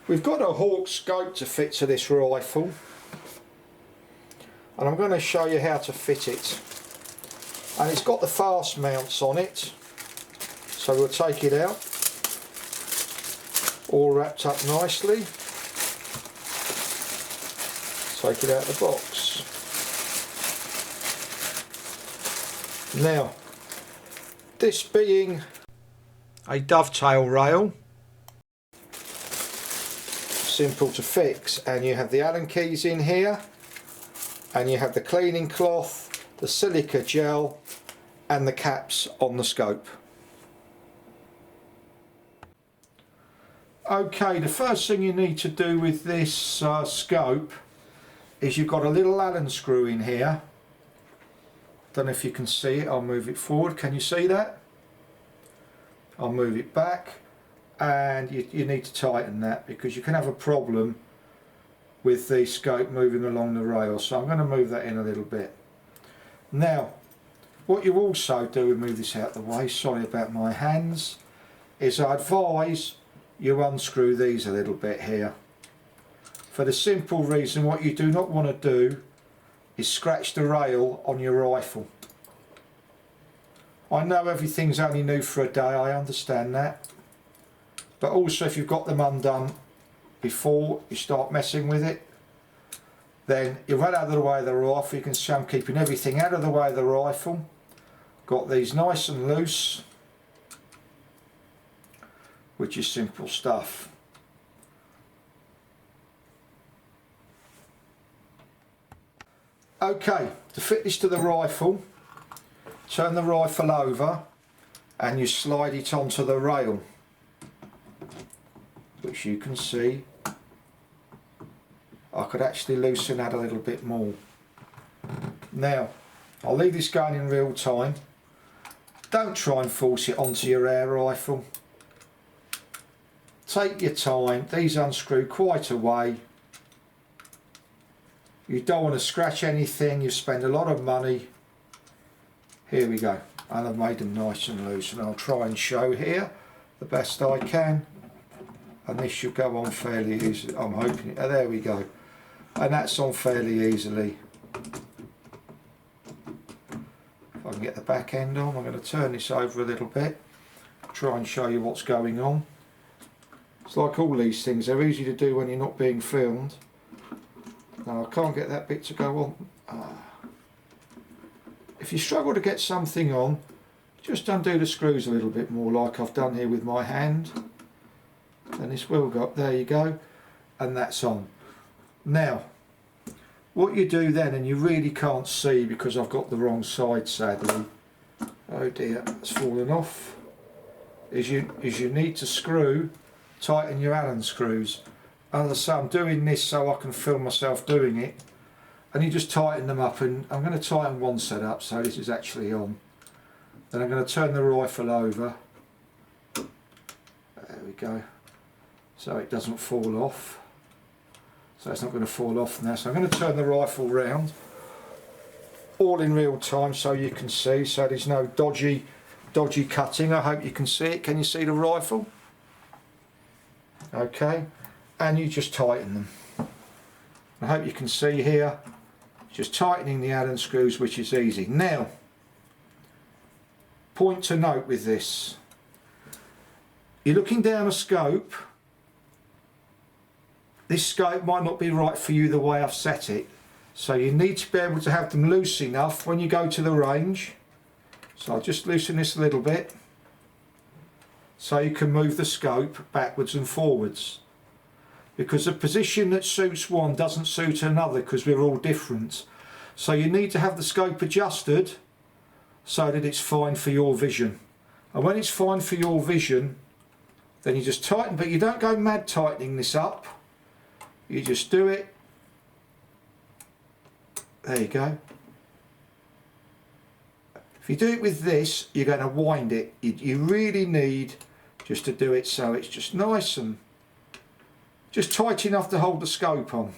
We've got a Hawke scope to fit to this rifle, and I'm going to show you how to fit it. And it's got the fast mounts on it, so we'll take it out, all wrapped up nicely. Take it out of the box. Now, this being a dovetail rail, simple to fix, and you have the Allen keys in here, and you have the cleaning cloth, the silica gel, and the caps on the scope. Okay, the first thing you need to do with this scope is you've got a little Allen screw in here. Don't know if you can see it. I'll move it forward. Can you see that? I'll move it back, and you need to tighten that because you can have a problem with the scope moving along the rail. So I'm going to move that in a little bit. Now, what you also do, we move this out the way, sorry about my hands, is I advise you unscrew these a little bit here. For the simple reason, what you do not want to do is scratch the rail on your rifle. I know everything's only new for a day, I understand that, but also if you've got them undone before you start messing with it, then you run out of the way of the rifle. You can see I'm keeping everything out of the way of the rifle. Got these nice and loose, which is simple stuff. Okay, to fit this to the rifle, turn the rifle over and you slide it onto the rail, which you can see I could actually loosen that a little bit more. Now, I'll leave this going in real time. Don't try and force it onto your air rifle. Take your time, these unscrew quite a way. You don't want to scratch anything, you spend a lot of money. Here we go, and I've made them nice and loose, and I'll try and show here the best I can. And this should go on fairly easily, I'm hoping. Oh, there we go. And that's on fairly easily. If I can get the back end on, I'm going to turn this over a little bit, try and show you what's going on. It's like all these things, they're easy to do when you're not being filmed. Now I can't get that bit to go on. If you struggle to get something on, just undo the screws a little bit more like I've done here with my hand. And this will go up, there you go, and that's on. Now, what you do then, and you really can't see because I've got the wrong side sadly, oh dear, it's fallen off, is you need to screw, tighten your Allen screws. And as I say, I'm doing this so I can film myself doing it, and you just tighten them up, and I'm going to tighten one set up so this is actually on. Then I'm going to turn the rifle over, there we go, so it doesn't fall off. So it's not going to fall off now. So I'm going to turn the rifle round, all in real time so you can see, so there's no dodgy cutting. I hope you can see it. Can you see the rifle? Okay, and you just tighten them. I hope you can see here, just tightening the Allen screws, which is easy. Now, point to note with this, you're looking down a scope. This scope might not be right for you the way I've set it, so you need to be able to have them loose enough when you go to the range. So I'll just loosen this a little bit so you can move the scope backwards and forwards, because the position that suits one doesn't suit another because we're all different. So you need to have the scope adjusted so that it's fine for your vision, and when it's fine for your vision then you just tighten, but you don't go mad tightening this up. You just do it, there you go. If you do it with this, you're going to wind it. You really need just to do it so it's just nice and just tight enough to hold the scope on.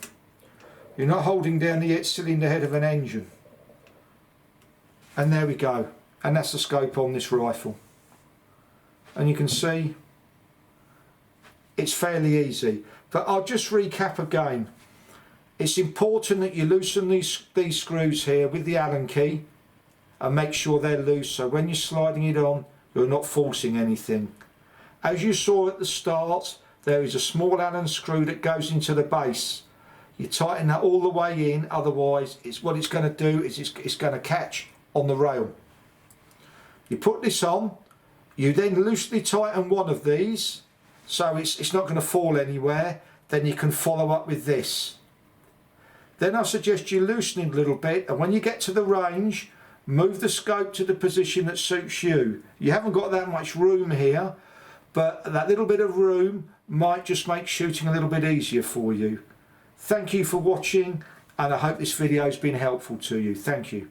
You're not holding down the cylinder head of an engine. And there we go, and that's the scope on this rifle. And you can see it's fairly easy. But I'll just recap again. It's important that you loosen these screws here with the Allen key and make sure they're loose, so when you're sliding it on, you're not forcing anything. As you saw at the start, there is a small Allen screw that goes into the base. You tighten that all the way in, otherwise what it's going to do is it's going to catch on the rail. You put this on, you then loosely tighten one of these so it's not going to fall anywhere. Then you can follow up with this. Then I suggest you loosen it a little bit, and when you get to the range, move the scope to the position that suits you. You haven't got that much room here, but that little bit of room might just make shooting a little bit easier for you. Thank you for watching, and I hope this video has been helpful to you. Thank you.